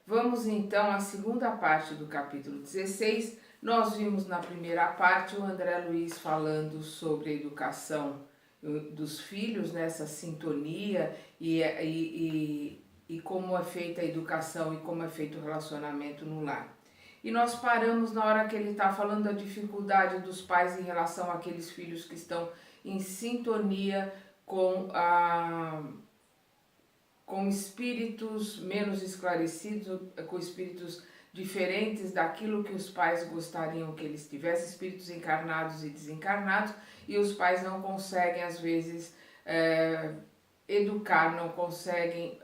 Vamos então à segunda parte do capítulo 16. Nós vimos na primeira parte o André Luiz falando sobre a educação dos filhos, nessa sintonia e como é feita a educação e como é feito o relacionamento no lar. E nós paramos na hora que ele está falando da dificuldade dos pais em relação àqueles filhos que estão em sintonia com espíritos menos esclarecidos, com espíritos diferentes daquilo que os pais gostariam que eles tivessem, espíritos encarnados e desencarnados, e os pais não conseguem, às vezes, educar, não conseguem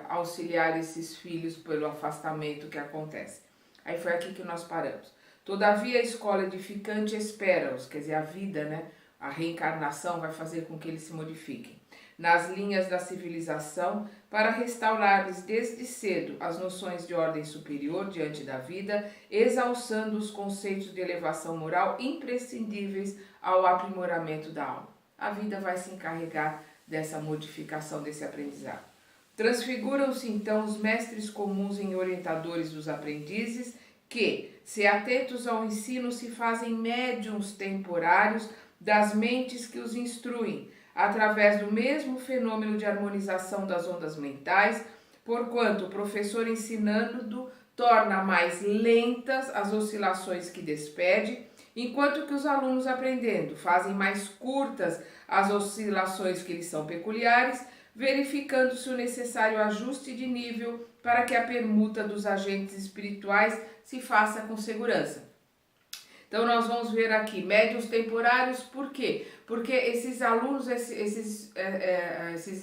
auxiliar esses filhos pelo afastamento que acontece. Aí foi aqui que nós paramos. Todavia a escola edificante espera-os, quer dizer, a vida, né? A reencarnação vai fazer com que eles se modifiquem nas linhas da civilização para restaurar-lhes desde cedo as noções de ordem superior diante da vida, exalçando os conceitos de elevação moral imprescindíveis ao aprimoramento da alma. A vida vai se encarregar dessa modificação, desse aprendizado. Transfiguram-se então os mestres comuns em orientadores dos aprendizes que, se atentos ao ensino, se fazem médiuns temporários das mentes que os instruem, através do mesmo fenômeno de harmonização das ondas mentais, porquanto o professor ensinando torna mais lentas as oscilações que despede, enquanto que os alunos aprendendo fazem mais curtas as oscilações que lhes são peculiares, verificando-se o necessário ajuste de nível para que a permuta dos agentes espirituais se faça com segurança. Então nós vamos ver aqui médiuns temporários, por quê? Porque esses alunos, esses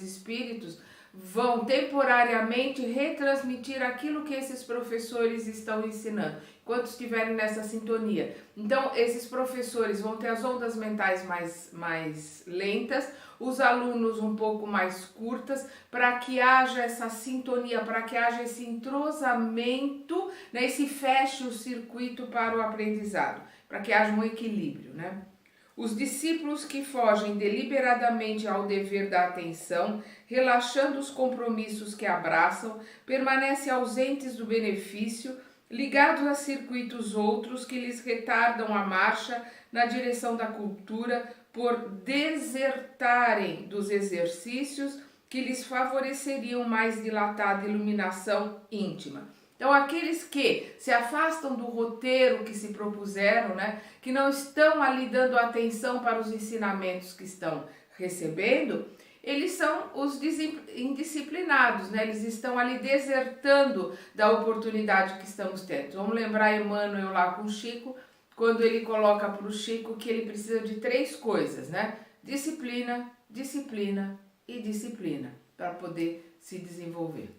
espíritos vão temporariamente retransmitir aquilo que esses professores estão ensinando, enquanto estiverem nessa sintonia. Então esses professores vão ter as ondas mentais mais lentas, os alunos um pouco mais curtas, para que haja essa sintonia, para que haja esse entrosamento, né, e se feche o circuito para o aprendizado, para que haja um equilíbrio, né? Os discípulos que fogem deliberadamente ao dever da atenção, relaxando os compromissos que abraçam, permanecem ausentes do benefício, ligados a circuitos outros que lhes retardam a marcha na direção da cultura, por desertarem dos exercícios que lhes favoreceriam mais dilatada iluminação íntima. Então, aqueles que se afastam do roteiro que se propuseram, né, que não estão ali dando atenção para os ensinamentos que estão recebendo, eles são os indisciplinados, né? Eles estão ali desertando da oportunidade que estamos tendo. Vamos lembrar Emmanuel lá com o Chico, quando ele coloca para o Chico que ele precisa de 3 coisas, né? Disciplina, disciplina e disciplina, para poder se desenvolver.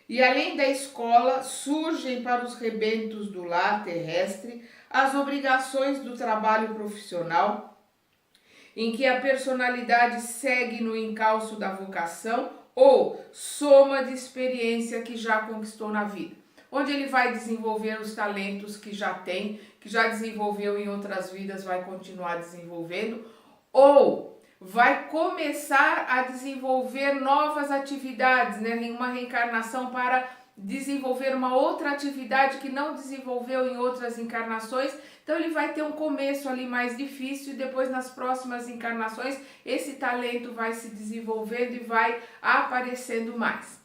E além da escola, surgem para os rebentos do lar terrestre as obrigações do trabalho profissional, em que a personalidade segue no encalço da vocação ou soma de experiência que já conquistou na vida, onde ele vai desenvolver os talentos que já tem, que já desenvolveu em outras vidas, vai continuar desenvolvendo, ou vai começar a desenvolver novas atividades, né, em uma reencarnação para desenvolver uma outra atividade que não desenvolveu em outras encarnações. Então ele vai ter um começo ali mais difícil e depois nas próximas encarnações esse talento vai se desenvolvendo e vai aparecendo mais.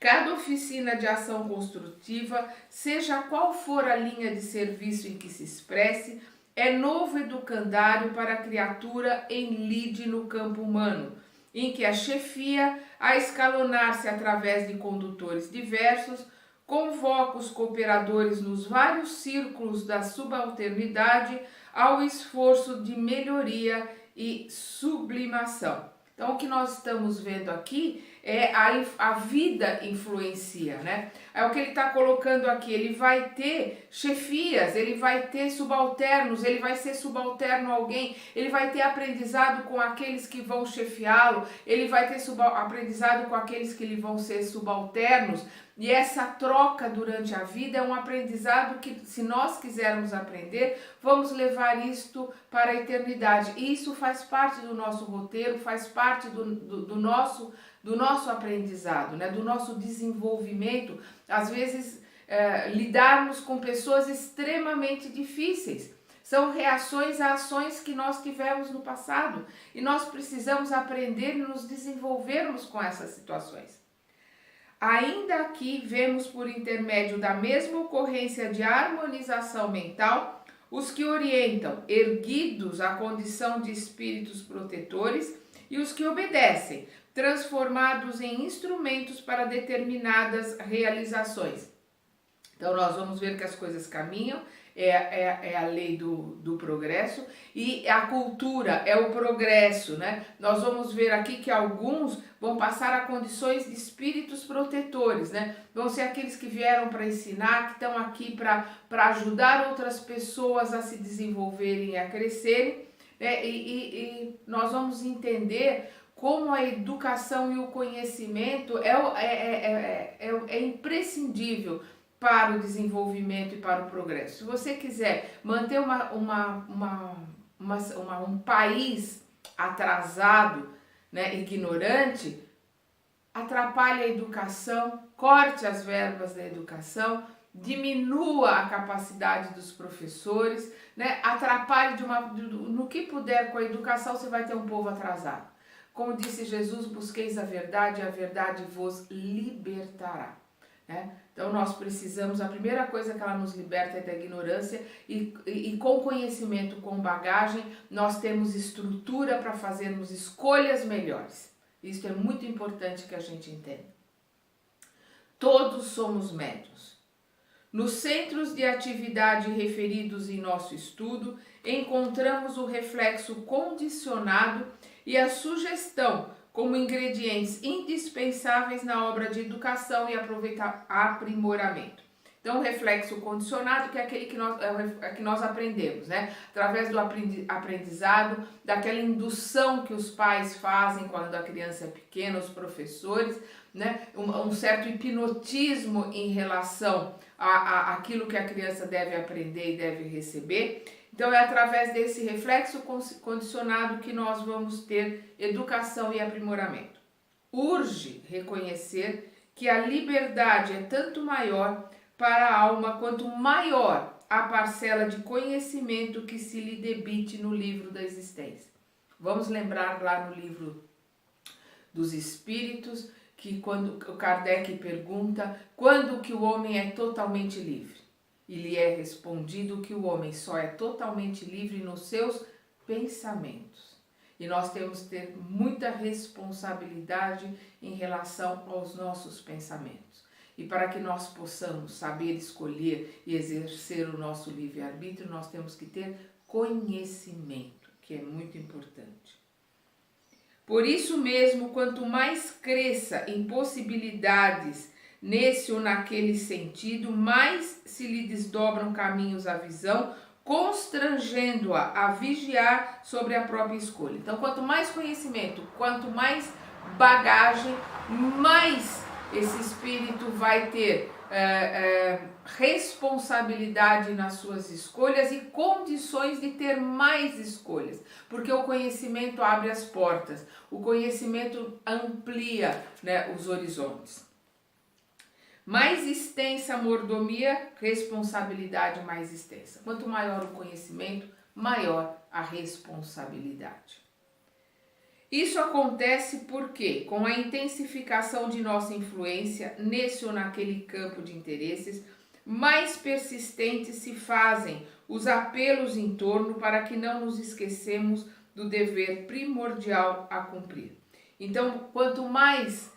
Cada oficina de ação construtiva, seja qual for a linha de serviço em que se expresse, é novo educandário para a criatura em lide no campo humano, em que a chefia, a escalonar-se através de condutores diversos, convoca os cooperadores nos vários círculos da subalternidade ao esforço de melhoria e sublimação. Então, o que nós estamos vendo aqui é a vida influencia, né? É o que ele está colocando aqui, ele vai ter chefias, ele vai ter subalternos, ele vai ser subalterno a alguém, ele vai ter aprendizado com aqueles que vão chefiá-lo, ele vai ter aprendizado com aqueles que lhe vão ser subalternos, e essa troca durante a vida é um aprendizado que, se nós quisermos aprender, vamos levar isto para a eternidade. E isso faz parte do nosso roteiro, faz parte do nosso do nosso aprendizado, né? Do nosso desenvolvimento, às vezes lidarmos com pessoas extremamente difíceis. São reações a ações que nós tivemos no passado e nós precisamos aprender e nos desenvolvermos com essas situações. Ainda aqui vemos por intermédio da mesma ocorrência de harmonização mental os que orientam, erguidos à condição de espíritos protetores, e os que obedecem, transformados em instrumentos para determinadas realizações. Então nós vamos ver que as coisas caminham, é a lei do progresso, e a cultura é o progresso, né? Nós vamos ver aqui que alguns vão passar a condições de espíritos protetores, né? Vão ser aqueles que vieram para ensinar, que estão aqui para ajudar outras pessoas a se desenvolverem e a crescerem, né? E nós vamos entender como a educação e o conhecimento é imprescindível para o desenvolvimento e para o progresso. Se você quiser manter um país atrasado, né, ignorante, atrapalhe a educação, corte as verbas da educação, diminua a capacidade dos professores, né, atrapalhe no que puder com a educação, você vai ter um povo atrasado. Como disse Jesus, busqueis a verdade vos libertará. Né? Então nós precisamos, a primeira coisa que ela nos liberta é da ignorância e com conhecimento, com bagagem, nós temos estrutura para fazermos escolhas melhores. Isso é muito importante que a gente entenda. Todos somos médiuns. Nos centros de atividade referidos em nosso estudo, encontramos o reflexo condicionado e a sugestão como ingredientes indispensáveis na obra de educação e aprimoramento. Então, o reflexo condicionado, que é aquele que nós aprendemos, né? Através do aprendizado, daquela indução que os pais fazem quando a criança é pequena, os professores, né? Um certo hipnotismo em relação àquilo que a criança deve aprender e deve receber. Então é através desse reflexo condicionado que nós vamos ter educação e aprimoramento. Urge reconhecer que a liberdade é tanto maior para a alma quanto maior a parcela de conhecimento que se lhe debite no livro da existência. Vamos lembrar lá no livro dos Espíritos que quando o Kardec pergunta quando que o homem é totalmente livre. E lhe é respondido que o homem só é totalmente livre nos seus pensamentos. E nós temos que ter muita responsabilidade em relação aos nossos pensamentos. E para que nós possamos saber escolher e exercer o nosso livre-arbítrio, nós temos que ter conhecimento, que é muito importante. Por isso mesmo, quanto mais cresça em possibilidades nesse ou naquele sentido, mais se lhe desdobram caminhos à visão, constrangendo-a a vigiar sobre a própria escolha. Então, quanto mais conhecimento, quanto mais bagagem, mais esse espírito vai ter responsabilidade nas suas escolhas e condições de ter mais escolhas, porque o conhecimento abre as portas, o conhecimento amplia, né, os horizontes. Mais extensa a mordomia, responsabilidade mais extensa. Quanto maior o conhecimento, maior a responsabilidade. Isso acontece porque, com a intensificação de nossa influência nesse ou naquele campo de interesses, mais persistentes se fazem os apelos em torno para que não nos esquecemos do dever primordial a cumprir. Então, quanto mais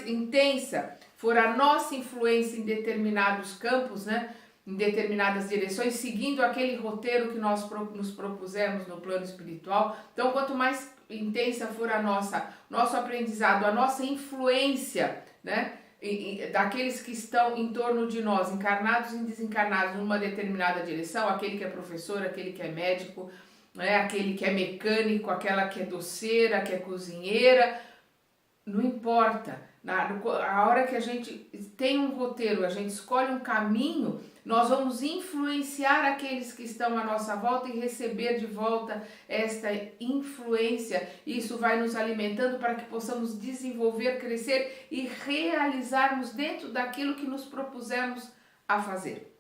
intensa for a nossa influência em determinados campos, né, em determinadas direções, seguindo aquele roteiro que nós nos propusemos no plano espiritual, então quanto mais intensa for nosso aprendizado, a nossa influência, né, daqueles que estão em torno de nós, encarnados e desencarnados, numa determinada direção, aquele que é professor, aquele que é médico, né, aquele que é mecânico, aquela que é doceira, que é cozinheira, não importa. A hora que a gente tem um roteiro, a gente escolhe um caminho, nós vamos influenciar aqueles que estão à nossa volta e receber de volta esta influência. Isso vai nos alimentando para que possamos desenvolver, crescer e realizarmos dentro daquilo que nos propusemos a fazer.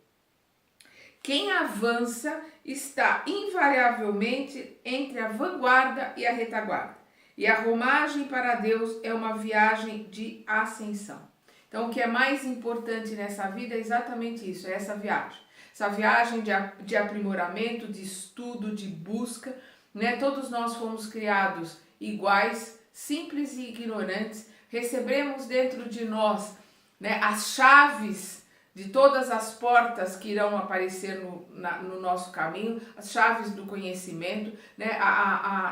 Quem avança está invariavelmente entre a vanguarda e a retaguarda. E a romagem para Deus é uma viagem de ascensão. Então, o que é mais importante nessa vida é exatamente isso, é essa viagem. Essa viagem de aprimoramento, de estudo, de busca, né? Todos nós fomos criados iguais, simples e ignorantes. Recebemos dentro de nós, né, as chaves de todas as portas que irão aparecer no nosso caminho, as chaves do conhecimento, né?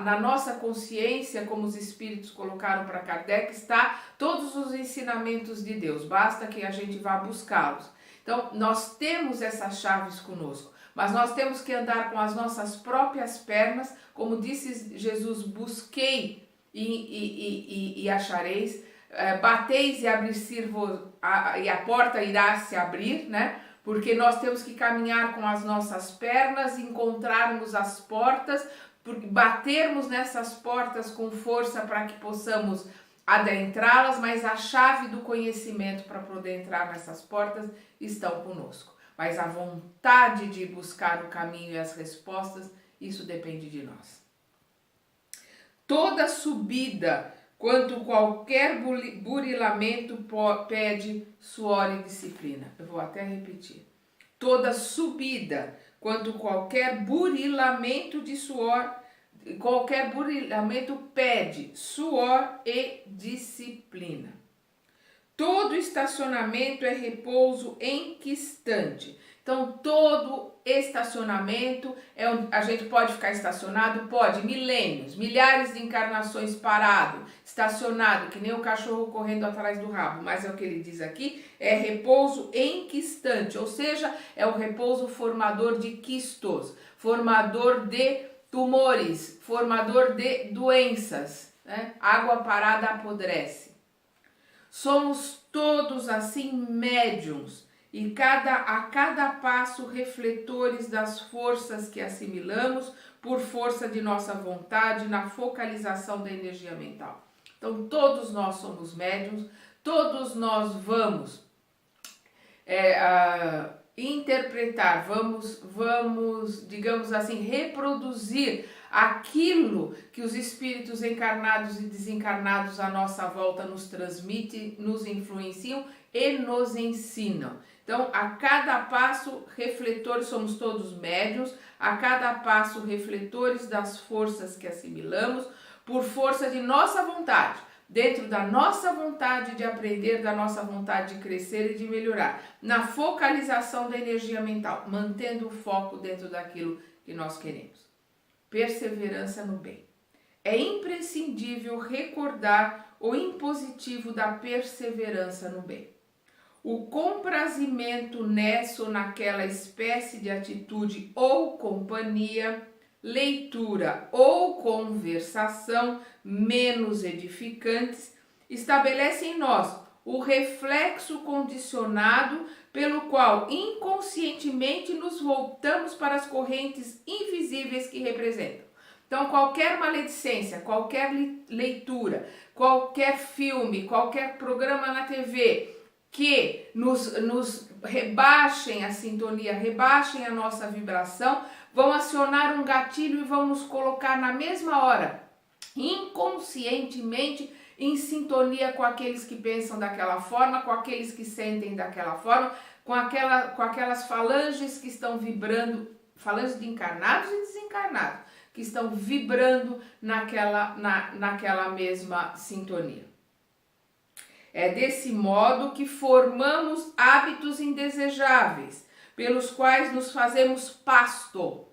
Na nossa consciência, como os espíritos colocaram para Kardec, está todos os ensinamentos de Deus, basta que a gente vá buscá-los. Então, nós temos essas chaves conosco, mas nós temos que andar com as nossas próprias pernas, como disse Jesus, busquei e achareis, bateis e abrir-se-vos, e a porta irá se abrir, né? Porque nós temos que caminhar com as nossas pernas, encontrarmos as portas, batermos nessas portas com força para que possamos adentrá-las, mas a chave do conhecimento para poder entrar nessas portas estão conosco. Mas a vontade de buscar o caminho e as respostas, isso depende de nós. Toda subida, quanto qualquer burilamento, pede suor e disciplina. Eu vou até repetir. Toda subida, quanto qualquer burilamento de suor, qualquer burilamento pede suor e disciplina. Todo estacionamento é repouso enquistante. Então, todo estacionamento, a gente pode ficar estacionado? Pode, milênios, milhares de encarnações parado, estacionado, que nem o cachorro correndo atrás do rabo, mas é o que ele diz aqui, é repouso enquistante, ou seja, é o repouso formador de quistos, formador de tumores, formador de doenças, né? Água parada apodrece. Somos todos assim médiuns, e a cada passo refletores das forças que assimilamos por força de nossa vontade na focalização da energia mental. Então todos nós somos médiuns, todos nós vamos interpretar, vamos, digamos assim, reproduzir aquilo que os espíritos encarnados e desencarnados à nossa volta nos transmitem, nos influenciam e nos ensinam. Então, a cada passo, refletores, somos todos médiuns, a cada passo, refletores das forças que assimilamos, por força de nossa vontade, dentro da nossa vontade de aprender, da nossa vontade de crescer e de melhorar, na focalização da energia mental, mantendo o foco dentro daquilo que nós queremos. Perseverança no bem. É imprescindível recordar o impositivo da perseverança no bem. O comprazimento nessa ou naquela espécie de atitude ou companhia, leitura ou conversação menos edificantes, estabelece em nós o reflexo condicionado pelo qual inconscientemente nos voltamos para as correntes invisíveis que representam. Então, qualquer maledicência, qualquer leitura, qualquer filme, qualquer programa na TV que nos rebaixem a sintonia, rebaixem a nossa vibração, vão acionar um gatilho e vão nos colocar na mesma hora, inconscientemente, em sintonia com aqueles que pensam daquela forma, com aqueles que sentem daquela forma, com aquelas falanges que estão vibrando, falanges de encarnados e desencarnados, que estão vibrando naquela mesma sintonia. É desse modo que formamos hábitos indesejáveis, pelos quais nos fazemos pasto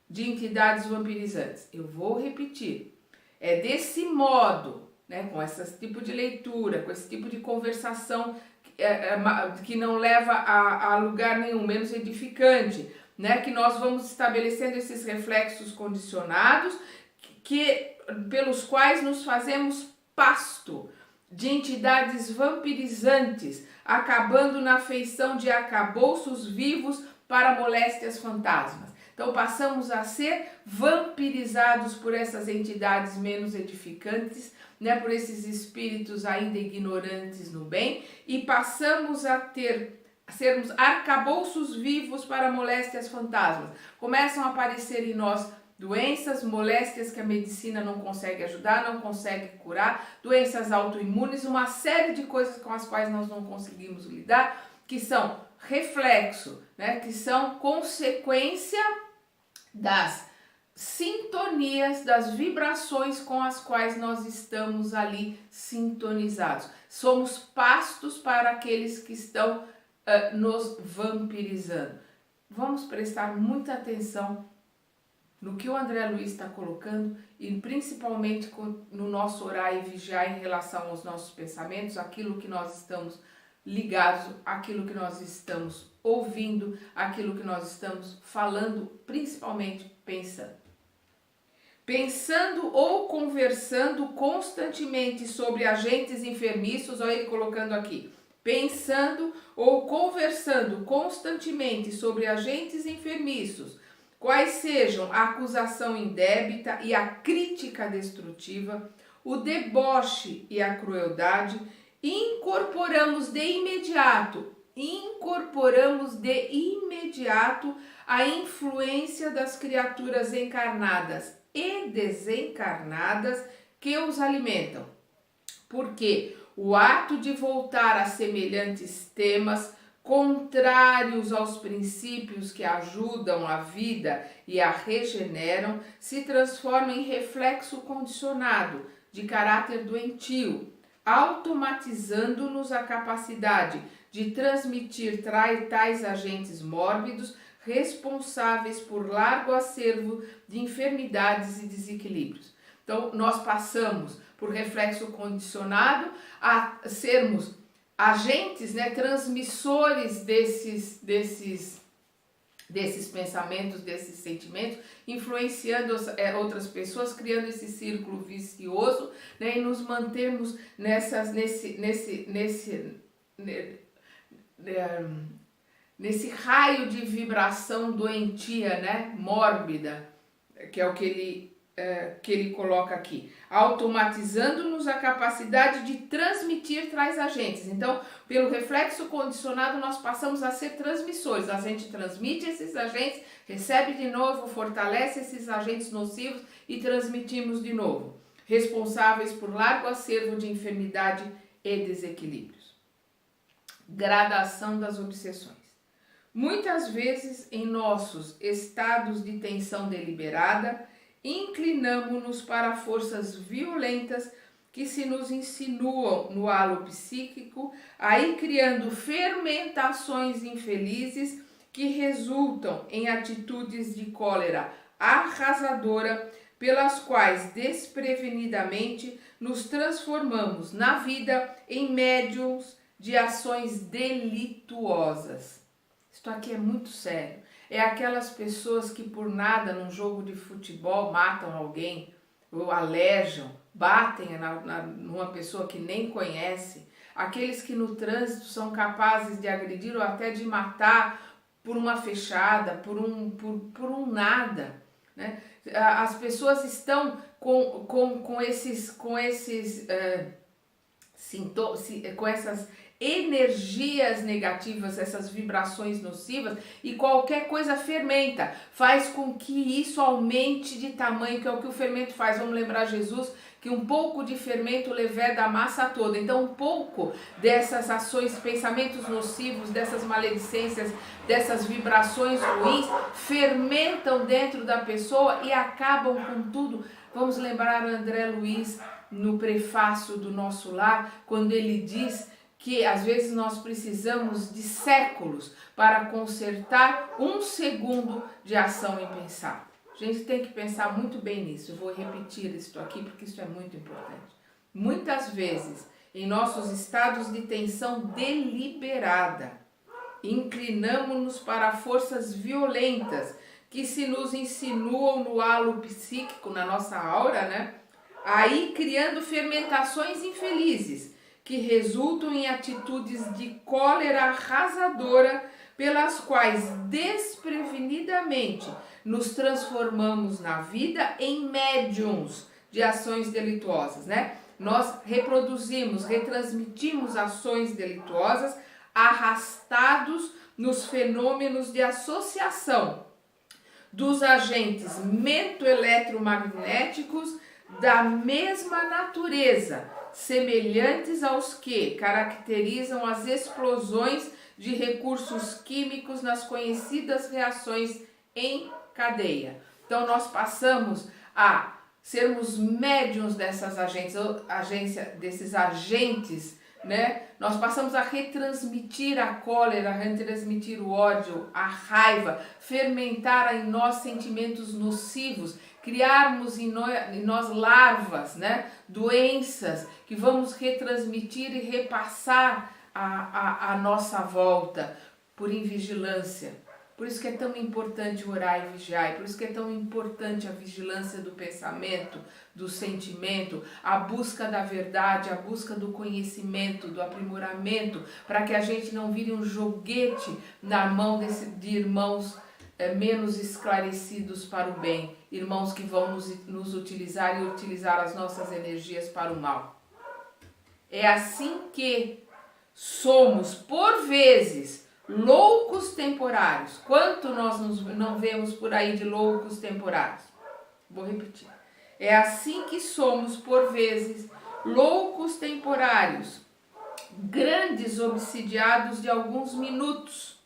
de entidades vampirizantes. Eu vou repetir. É desse modo, né, com esse tipo de leitura, com esse tipo de conversação que não leva a lugar nenhum, menos edificante, né, que nós vamos estabelecendo esses reflexos condicionados pelos quais nos fazemos pasto. de entidades vampirizantes, acabando na feição de arcabouços vivos para moléstias fantasmas. Então passamos a ser vampirizados por essas entidades menos edificantes, né, por esses espíritos ainda ignorantes no bem, e passamos a sermos arcabouços vivos para moléstias fantasmas. Começam a aparecer em nós doenças, moléstias que a medicina não consegue ajudar, não consegue curar, doenças autoimunes, uma série de coisas com as quais nós não conseguimos lidar, que são reflexo, né, que são consequência das sintonias, das vibrações com as quais nós estamos ali sintonizados. Somos pastos para aqueles que estão nos vampirizando. Vamos prestar muita atenção no que o André Luiz está colocando e principalmente no nosso orar e vigiar em relação aos nossos pensamentos, aquilo que nós estamos ligados, aquilo que nós estamos ouvindo, aquilo que nós estamos falando, principalmente pensando. Pensando ou conversando constantemente sobre agentes enfermiços, olha ele colocando aqui, pensando ou conversando constantemente sobre agentes enfermiços, quais sejam a acusação indébita e a crítica destrutiva, o deboche e a crueldade, incorporamos de imediato a influência das criaturas encarnadas e desencarnadas que os alimentam. Porque o ato de voltar a semelhantes temas contrários aos princípios que ajudam a vida e a regeneram se transforma em reflexo condicionado de caráter doentio, automatizando-nos a capacidade de transmitir tais agentes mórbidos responsáveis por largo acervo de enfermidades e desequilíbrios. Então, nós passamos por reflexo condicionado a sermos agentes, né, transmissores desses pensamentos, desses sentimentos, influenciando outras pessoas, criando esse círculo vicioso, né, e nos mantermos nesse raio de vibração doentia, né, mórbida, que é o que ele coloca aqui, automatizando-nos a capacidade de transmitir tais agentes. Então, pelo reflexo condicionado, nós passamos a ser transmissores. A gente transmite esses agentes, recebe de novo, fortalece esses agentes nocivos e transmitimos de novo, responsáveis por largo acervo de enfermidade e desequilíbrios. Gradação das obsessões. Muitas vezes, em nossos estados de tensão deliberada, inclinamo-nos para forças violentas que se nos insinuam no halo psíquico, aí criando fermentações infelizes que resultam em atitudes de cólera arrasadora, pelas quais desprevenidamente nos transformamos na vida em médiums de ações delituosas. Isto aqui é muito sério. É aquelas pessoas que por nada num jogo de futebol matam alguém, ou alejam, batem numa pessoa que nem conhece. Aqueles que no trânsito são capazes de agredir ou até de matar por uma fechada, por um nada, né? As pessoas estão com essas energias negativas, essas vibrações nocivas, e qualquer coisa fermenta, faz com que isso aumente de tamanho, que é o que o fermento faz. Vamos lembrar Jesus que um pouco de fermento leveda a massa toda. Então, um pouco dessas ações, pensamentos nocivos, dessas maledicências, dessas vibrações ruins, fermentam dentro da pessoa e acabam com tudo. Vamos lembrar André Luiz no prefácio do Nosso Lar, quando ele diz que às vezes nós precisamos de séculos para consertar um segundo de ação impensada. A gente tem que pensar muito bem nisso. Eu vou repetir isso aqui porque isso é muito importante. Muitas vezes, em nossos estados de tensão deliberada, inclinamos-nos para forças violentas que se nos insinuam no halo psíquico, na nossa aura, né? Aí criando fermentações infelizes que resultam em atitudes de cólera arrasadora, pelas quais desprevenidamente nos transformamos na vida em médiums de ações delituosas, né? Nós reproduzimos, retransmitimos ações delituosas arrastados nos fenômenos de associação dos agentes mentoeletromagnéticos da mesma natureza, semelhantes aos que caracterizam as explosões de recursos químicos nas conhecidas reações em cadeia. Então nós passamos a sermos médiuns dessas desses agentes, né? Nós passamos a retransmitir a cólera, a retransmitir o ódio, a raiva, fermentar em nós sentimentos nocivos, criarmos em nós larvas, né? Doenças que vamos retransmitir e repassar a nossa volta por invigilância. Por isso que é tão importante orar e vigiar, por isso que é tão importante a vigilância do pensamento, do sentimento, a busca da verdade, a busca do conhecimento, do aprimoramento, para que a gente não vire um joguete na mão de irmãos menos esclarecidos para o bem, irmãos que vão nos utilizar e utilizar as nossas energias para o mal. É assim que somos, por vezes, loucos temporários. Quanto nós não vemos por aí de loucos temporários? Vou repetir. É assim que somos, por vezes, loucos temporários, grandes obsidiados de alguns minutos,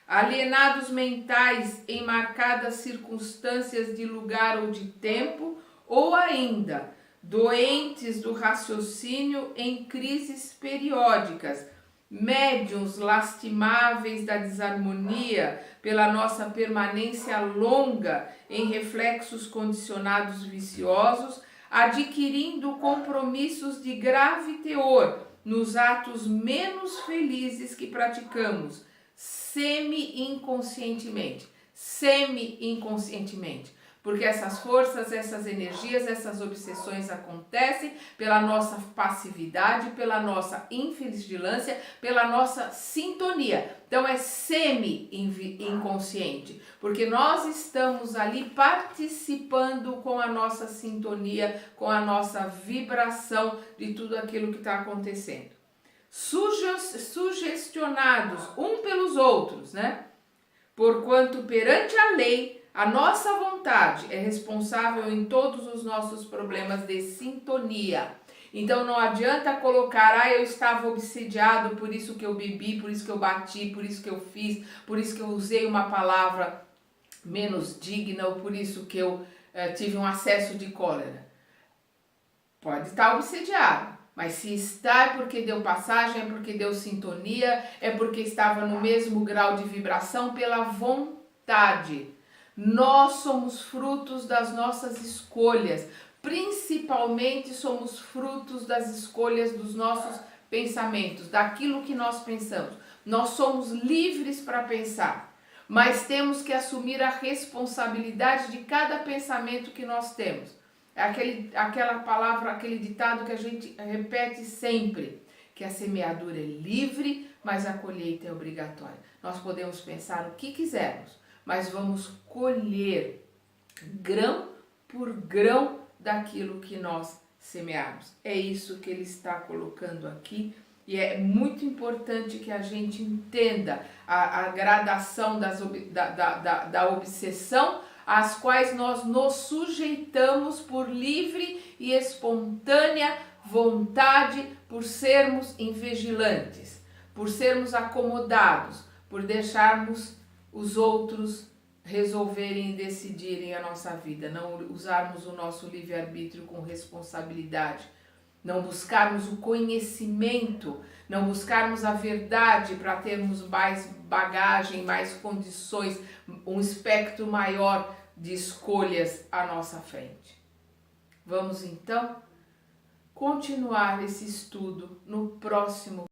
alienados mentais em marcadas circunstâncias de lugar ou de tempo, ou ainda doentes do raciocínio em crises periódicas, médiuns lastimáveis da desarmonia pela nossa permanência longa em reflexos condicionados viciosos, adquirindo compromissos de grave teor nos atos menos felizes que praticamos, semi-inconscientemente, porque essas forças, essas energias, essas obsessões acontecem pela nossa passividade, pela nossa invigilância, pela nossa sintonia. Então é semi-inconsciente, porque nós estamos ali participando com a nossa sintonia, com a nossa vibração de tudo aquilo que está acontecendo. Sugestionados um pelos outros, né? Porquanto perante a lei, a nossa vontade é responsável em todos os nossos problemas de sintonia. Então não adianta colocar, eu estava obsidiado, por isso que eu bebi, por isso que eu bati, por isso que eu fiz, por isso que eu usei uma palavra menos digna, ou por isso que eu tive um acesso de cólera. Pode estar obsidiado, mas se está é porque deu passagem, é porque deu sintonia, é porque estava no mesmo grau de vibração pela vontade. Nós somos frutos das nossas escolhas, principalmente somos frutos das escolhas dos nossos pensamentos, daquilo que nós pensamos. Nós somos livres para pensar, mas temos que assumir a responsabilidade de cada pensamento que nós temos. É aquela palavra, aquele ditado que a gente repete sempre, que a semeadura é livre, mas a colheita é obrigatória. Nós podemos pensar o que quisermos, mas vamos colher grão por grão daquilo que nós semearmos. É isso que ele está colocando aqui, e é muito importante que a gente entenda a gradação da obsessão às quais nós nos sujeitamos por livre e espontânea vontade, por sermos invigilantes, por sermos acomodados, por deixarmos os outros resolverem e decidirem a nossa vida, não usarmos o nosso livre-arbítrio com responsabilidade, não buscarmos o conhecimento, não buscarmos a verdade para termos mais bagagem, mais condições, um espectro maior de escolhas à nossa frente. Vamos então continuar esse estudo no próximo